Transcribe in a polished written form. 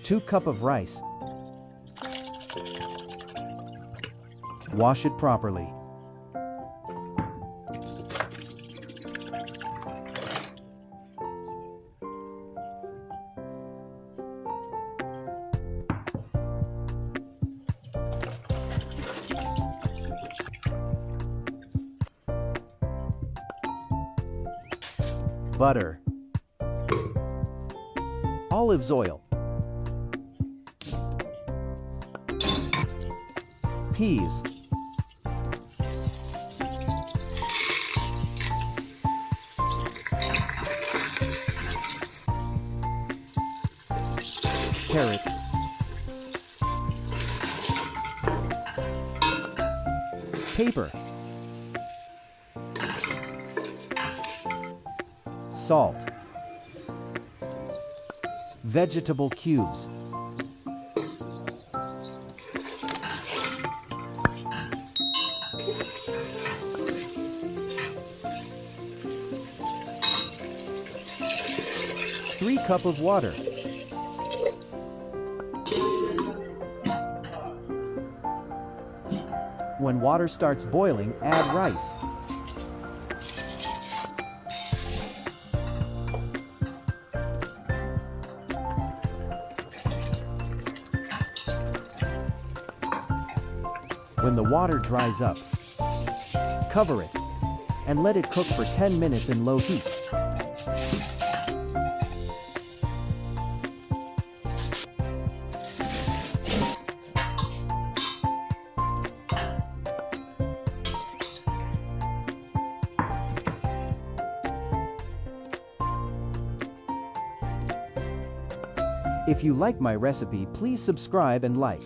2 cups of rice. Wash it properly. Butter, olive oil, peas, carrot, pepper, salt, vegetable cubes, three cups of water, when water starts boiling, add rice. When the water dries up, cover it and let it cook for 10 minutes in low heat. If you like my recipe, please subscribe and like.